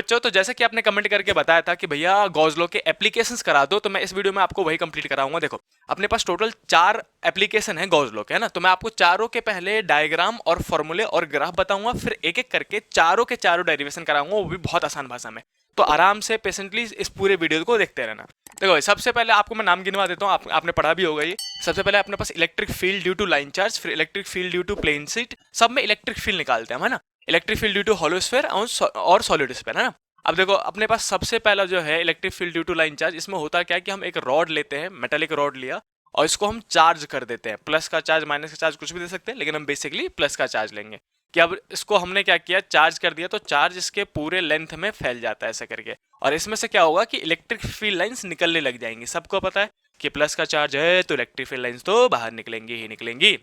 बच्चों, तो जैसे कि आपने कमेंट करके बताया था कि भैया गॉस लॉ के एप्लीकेशंस करा दो, तो मैं इस वीडियो में आपको वही कंप्लीट कराऊंगा। देखो, अपने पास टोटल 4 एप्लीकेशन है गॉस लॉ के, है ना। तो मैं आपको चारों के पहले डायग्राम और फॉर्मूले और ग्राफ बताऊंगा, फिर एक एक करके चारों के चारों डेरिवेशन कराऊंगा, वो भी बहुत आसान भाषा में। तो आराम से पेशेंटली इस पूरे वीडियो को देखते रहना। देखो भाई, सबसे पहले आपको मैं नाम गिनवा देता हूँ, आपने पढ़ा भी होगा ये। सबसे पहले अपने पास electric field due to line charge, फिर electric field due to plane sheet, सब में इलेक्ट्रिक फील्ड निकालते हैं, है ना। Electric field due to hollow sphere और सॉलिड स्फीयर, है ना। अब देखो, अपने पास सबसे पहला जो है electric field due to line charge, इसमें होता क्या है कि हम एक रॉड लेते हैं, मेटालिक रॉड लिया, और इसको हम चार्ज कर देते हैं। प्लस का चार्ज, माइनस का चार्ज, कुछ भी दे सकते हैं, लेकिन हम बेसिकली प्लस का चार्ज लेंगे। कि अब इसको हमने क्या किया, चार्ज कर दिया, तो चार्ज इसके पूरे लेंथ में फैल जाता है ऐसे करके। और इसमें से क्या होगा कि इलेक्ट्रिक फील्ड लाइंस निकलने लग जाएंगी। सबको पता है कि प्लस का चार्ज है तो इलेक्ट्रिक फील्ड लाइंस तो बाहर निकलेंगी ही निकलेंगी।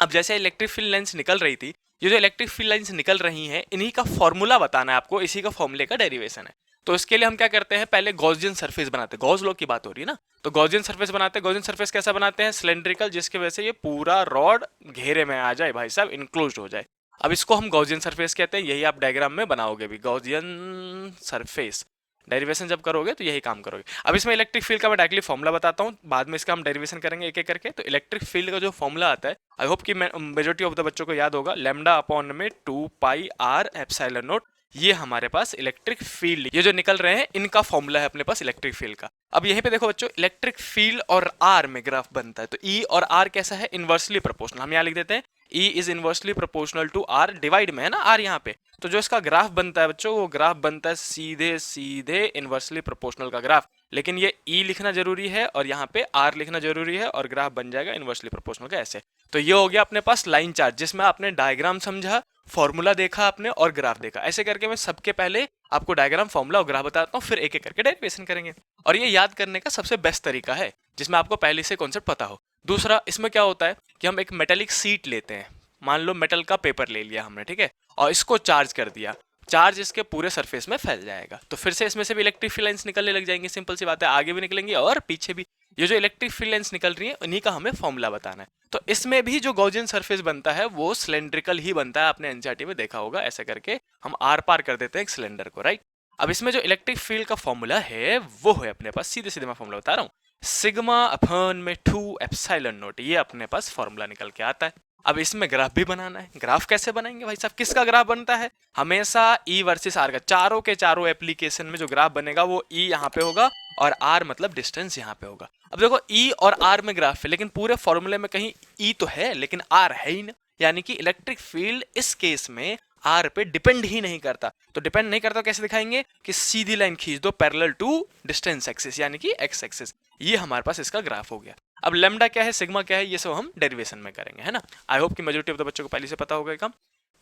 अब जैसे इलेक्ट्रिक फील्ड लाइंस निकल रही थी, ये जो इलेक्ट्रिक फील्ड लाइंस निकल रही हैं, इन्हीं का फॉर्मूला बताना है आपको, इसी का फॉर्मूले का डेरिवेशन है। तो इसके लिए हम क्या करते हैं, पहले गॉसियन सरफेस बनाते हैं। गॉस लॉ की बात हो रही है ना, तो गॉसियन सरफेस बनाते हैं। गॉसियन सरफेस कैसा बनाते हैं, सिलेंड्रिकल, जिसकी वजह से ये पूरा रॉड घेरे में आ जाए भाई साहब, इनक्लोज्ड हो जाए। अब इसको हम गॉसियन सरफेस कहते हैं, यही आप डायग्राम में बनाओगे भी, गॉसियन सरफेस। डेरिवेशन जब करोगे तो यही काम करोगे। अब इसमें इलेक्ट्रिक फील्ड का मैं डायरेक्टली फॉर्मूला बताता हूँ, बाद में इसका हम डेरिवेशन करेंगे एक एक करके। तो इलेक्ट्रिक फील्ड का जो फॉर्मूला आता है, आई होप कि मेजोरिटी ऑफ द बच्चों को याद होगा, लैम्डा अपॉन में 2 पाई आर एप्सिलॉन नॉट। ये हमारे पास इलेक्ट्रिक फील्ड, ये जो निकल रहे हैं, इनका फॉर्मूला है अपने पास इलेक्ट्रिक फील्ड का। अब यहीं पे देखो बच्चों, इलेक्ट्रिक फील्ड और आर में ग्राफ बनता है, तो ई और आर कैसा है, इनवर्सली प्रोपोर्शनल। हम यहाँ लिख देते हैं E is inversely proportional to R, divide में है ना आर यहाँ पे। तो जो इसका ग्राफ बनता है बच्चों, वो ग्राफ बनता है सीधे सीधे इनवर्सली प्रोपोर्शनल का ग्राफ। लेकिन ये ई लिखना जरूरी है और यहाँ पे आर लिखना जरूरी है, और ग्राफ बन जाएगा इनवर्सली प्रोपोर्शनल का ऐसे। तो ये हो गया अपने पास लाइन चार्ज, जिसमें आपने डायग्राम समझा, फॉर्मूला देखा आपने, और ग्राफ देखा। ऐसे करके मैं सबके पहले आपको डायग्राम, फॉर्मूला और ग्राफ बताता हूँ, फिर एक एक करके डेरिवेशन करेंगे। और ये याद करने का सबसे बेस्ट तरीका है, जिसमें आपको पहले से कॉन्सेप्ट पता हो। दूसरा, इसमें क्या होता है कि हम एक मेटेलिक सीट लेते हैं, मान लो मेटल का पेपर ले लिया हमने, ठीक है, और इसको चार्ज कर दिया। चार्ज इसके पूरे सरफेस में फैल जाएगा, तो फिर से इसमें से भी इलेक्ट्रिक फील्ड लाइंस निकलने लग जाएंगी। सिंपल सी बात है, आगे भी निकलेंगी और पीछे भी। ये जो इलेक्ट्रिक फील्ड लाइंस निकल रही है, उन्हीं का हमें फॉर्मूला बताना है। तो इसमें भी जो गॉसियन सरफेस बनता है, वो सिलेंड्रिकल ही बनता है, आपने एनसीईआरटी में देखा होगा। ऐसे करके हम आर पार कर देते हैं एक सिलेंडर को, राइट। अब इसमें जो इलेक्ट्रिक फील्ड का फॉर्मूला है, वो है अपने पास, सीधे सीधे मैं फॉर्मूला बता रहा हूँ, सिग्मा अपॉन में 2 एप्सिलॉन नॉट। ये अपने पास फॉर्मूला निकल के आता है। अब इसमें ग्राफ भी बनाना है। ग्राफ कैसे बनाएंगे भाई साहब, किसका ग्राफ बनता है, हमेशा ई वर्सेस आर का। चारों के चारों एप्लीकेशन में जो ग्राफ बनेगा, वो ई यहाँ पे होगा और आर मतलब डिस्टेंस यहाँ पे होगा। अब देखो, ई और आर में ग्राफ है, लेकिन पूरे फॉर्मूले में कहीं ई तो है लेकिन आर है ही ना। यानी कि इलेक्ट्रिक फील्ड इस केस में आर पे डिपेंड ही नहीं करता। तो डिपेंड नहीं करता, कैसे दिखाएंगे कि सीधी लाइन खींच दो पैरेलल टू डिस्टेंस एक्सिस, यानी कि एक्स एक्सिस। ये हमारे पास इसका ग्राफ हो गया। अब लेमडा क्या है, सिग्मा क्या है, ये सब हम डेरिवेशन में करेंगे, है ना। आई होप कि मेजॉरिटी ऑफ द बच्चों को पहले से पता होगा काम।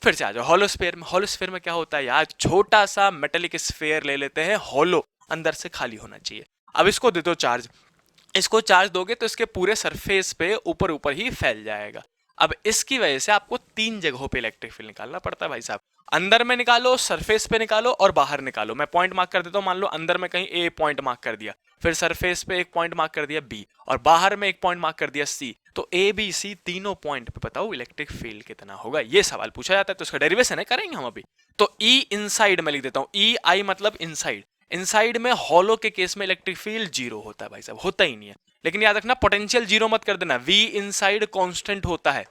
फिर से आ जाओ हॉलोस्फीयर में। हॉलोस्फीयर में क्या होता है यार, छोटा सा मेटेलिक स्फीयर ले लेते हैं, हॉलो, अंदर से खाली होना चाहिए। अब इसको दे दो चार्ज, इसको चार्ज दोगे तो इसके पूरे सरफेस पे ऊपर ऊपर ही फैल जाएगा। अब इसकी वजह से आपको 3 जगहों पे इलेक्ट्रिक फील्ड निकालना पड़ता है भाई साहब। अंदर में निकालो, सरफेस पे निकालो, और बाहर निकालो। मैं पॉइंट मार्क कर देता हूँ, मान लो अंदर में कहीं ए पॉइंट मार्क कर दिया, फिर सरफेस पे एक पॉइंट मार्क कर दिया बी, और बाहर में एक पॉइंट मार्क कर दिया सी। तो ए बी सी तीनों पॉइंट पे बताओ इलेक्ट्रिक फील्ड कितना होगा, ये सवाल पूछा जाता है। तो इसका डेरिवेशन है, करेंगे हम अभी। तो ई इनसाइड में लिख देता हूँ, ई आई मतलब इनसाइड। इनसाइड में हॉलो के केस में इलेक्ट्रिक फील्ड 0 होता है भाई साहब, होता ही नहीं है। लेकिन याद रखना, पोटेंशियल 0 मत कर देना, वी इनसाइड कांस्टेंट होता है।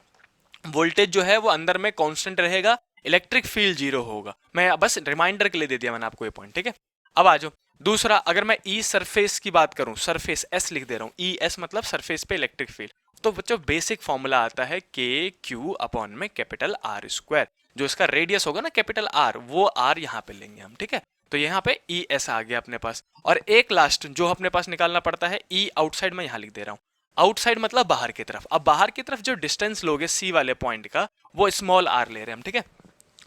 वोल्टेज जो है वो अंदर में कांस्टेंट रहेगा, इलेक्ट्रिक फील्ड 0 होगा। मैं बस रिमाइंडर के लिए दे दिया मैंने आपको ये पॉइंट, ठीक है। अब आ जाओ दूसरा, अगर मैं ई सरफेस की बात करूं, सरफेस एस लिख दे रहा हूं, ई एस मतलब सरफेस पे इलेक्ट्रिक फील्ड। तो बच्चों बेसिक फॉर्मूला आता है के क्यू अपॉन में कैपिटल आर स्क्वायर। जो इसका रेडियस होगा ना कैपिटल आर, वो आर यहाँ पे लेंगे हम, ठीक है। तो यहाँ पे ई एस आ गया अपने पास। और एक लास्ट जो अपने पास निकालना पड़ता है, ई आउटसाइड में यहाँ लिख दे रहा हूँ। आउटसाइड मतलब बाहर की तरफ। अब बाहर की तरफ जो डिस्टेंस लोगे सी वाले पॉइंट का, वो स्मॉल आर ले रहे हैं हम, ठीक है।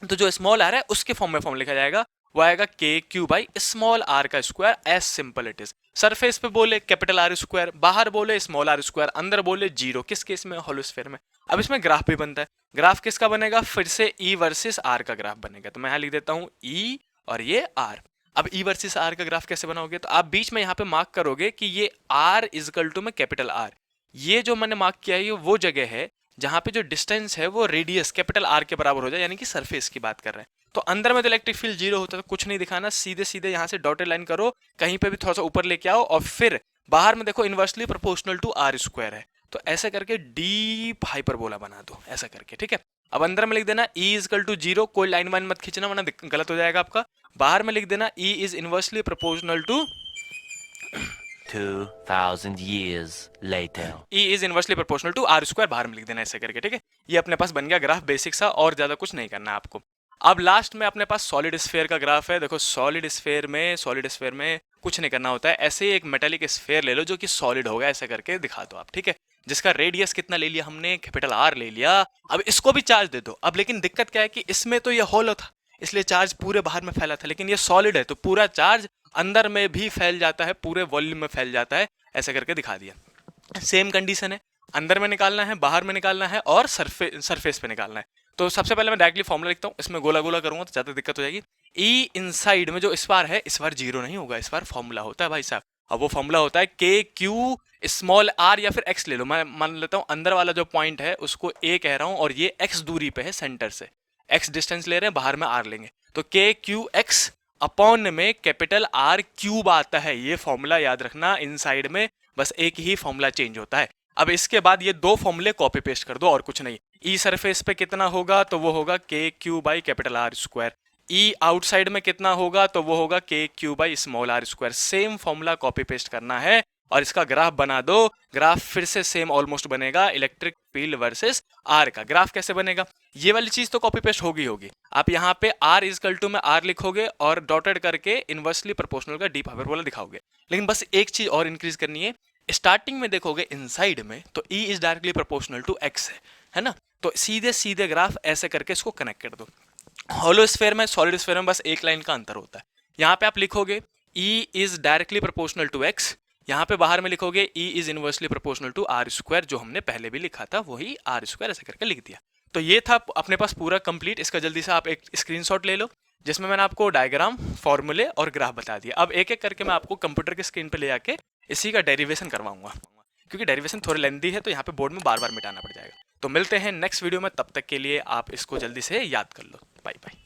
तो जो स्मॉल आर है उसके फॉर्म में फॉर्म लिखा जाएगा, वो आएगा K Q by small R का square, as simple it is. Surface पे बोले कैपिटल आर स्क्वायर, बाहर बोले स्मॉल आर स्क्वायर, अंदर बोले 0। किस केस में, हॉलोस्फीयर में। अब इसमें ग्राफ भी बनता है। ग्राफ किसका बनेगा, फिर से ई वर्सेस आर का ग्राफ बनेगा। तो मैं यहाँ लिख देता हूँ ई और ये आर। अब ई वर्सेस आर का ग्राफ कैसे बनाओगे, तो आप बीच में यहाँ पे मार्क करोगे कि ये आर इजकल टू में कैपिटल आर। ये जो मैंने मार्क किया है, ये वो जगह है जहां पे जो डिस्टेंस है वो रेडियस कैपिटल आर के बराबर हो जाए, यानी कि सरफेस की बात कर रहे हैं। तो अंदर में तो इलेक्ट्रिक फील्ड जीरो होता है, तो कुछ नहीं दिखाना, सीधे सीधे यहाँ से डॉटेड लाइन करो, कहीं पे भी थोड़ा सा ऊपर लेके आओ, और फिर बाहर में देखो inversely proportional to are square है, तो ऐसे करके डीप हाइपरबोला बना दो ऐसा करके, ठीक है। अब अंदर में लिख देना E is equal to zero, कोई लाइन वाइन मत खींचना वरना गलत हो जाएगा आपका। बाहर में लिख देना E is inversely proportional to 2000 years later. E is inversely proportional to are square, बाहर में लिख देना ऐसे करके, ठीक है। ये अपने पास बन गया ग्राफ बेसिक सा, और ज्यादा कुछ नहीं करना आपको। अब लास्ट में अपने पास सॉलिड स्फीयर का ग्राफ है। देखो सॉलिड स्फीयर में कुछ नहीं करना होता है, ऐसे ही एक मेटालिक स्फीयर ले लो जो कि सॉलिड होगा, ऐसे करके दिखा दो आप, ठीक है। जिसका रेडियस कितना ले लिया हमने, कैपिटल आर ले लिया। अब इसको भी चार्ज दे दो। अब लेकिन दिक्कत क्या है कि इसमें तो ये होलो था, इसलिए चार्ज पूरे बाहर में फैला था, लेकिन ये सॉलिड है तो पूरा चार्ज अंदर में भी फैल जाता है, पूरे वॉल्यूम में फैल जाता है, ऐसे करके दिखा दिया। सेम कंडीशन है, अंदर में निकालना है, बाहर में निकालना है, और सरफेस पे निकालना है। तो सबसे पहले मैं डायरेक्टली फॉर्मूला लिखता हूँ, इसमें गोला गोला करूंगा तो ज्यादा दिक्कत हो जाएगी। ई इनसाइड में जो इस बार है, इस बार जीरो नहीं होगा, इस बार फॉर्मूला होता है भाई साहब। अब वो फॉर्मूला होता है के क्यू स्मॉल आर, या फिर एक्स ले लो, मैं मान लेता हूँ अंदर वाला जो पॉइंट है उसको ए कह रहा हूँ, और ये एक्स दूरी पे है सेंटर से, एक्स डिस्टेंस ले रहे हैं, बाहर में आर लेंगे, तो के क्यू एक्स अपॉन में कैपिटल आर क्यूब आता है। ये फॉर्मूला याद रखना, इनसाइड में बस एक ही फॉर्मूला चेंज होता है। अब इसके बाद ये दो फॉर्मूले कॉपी पेस्ट कर दो, और कुछ नहीं। ई सरफेस पे कितना होगा, तो वो होगा k Q by capital R square. E outside में कितना होगा, तो वो होगा k Q by small r square. Same formula copy paste करना है, और इसका ग्राफ बना दो। ग्राफ फिर से सेम ऑलमोस्ट बनेगा, इलेक्ट्रिक फील्ड वर्सेस आर का ग्राफ कैसे बनेगा, ये वाली चीज तो कॉपी पेस्ट होगी। आप यहाँ पे आर इजकल टू में आर लिखोगे, और डॉटेड करके इनवर्सली प्रोपोर्शनल का डीप हाइपरबोला दिखाओगे। लेकिन बस एक चीज और इंक्रीज करनी है, स्टार्टिंग में देखोगे इनसाइड में तो E is directly proportional to x है ना, तो सीधे सीधे ग्राफ ऐसे करके इसको कनेक्ट कर दो। हॉलो स्फीयर में, सॉलिड स्फीयर में बस एक लाइन का अंतर होता है। यहाँ पे आप लिखोगे E is directly proportional to x, यहाँ पे बाहर में लिखोगे E is inversely proportional to are square, जो हमने पहले भी लिखा था वही आर स्क्वायर, ऐसे करके लिख दिया। तो ये था अपने पास पूरा कंप्लीट। इसका जल्दी से आप एक स्क्रीनशॉट ले लो, जिसमें मैंने आपको डायग्राम, फॉर्मूले और ग्राफ बता दिया। अब एक एक करके मैं आपको कंप्यूटर की स्क्रीन पे ले आके इसी का डेरिवेशन करवाऊंगा, क्योंकि डेरिवेशन थोड़ी लेंथी है, तो यहाँ पे बोर्ड में बार बार मिटाना पड़ जाएगा। तो मिलते हैं नेक्स्ट वीडियो में, तब तक के लिए आप इसको जल्दी से याद कर लो। Bye bye.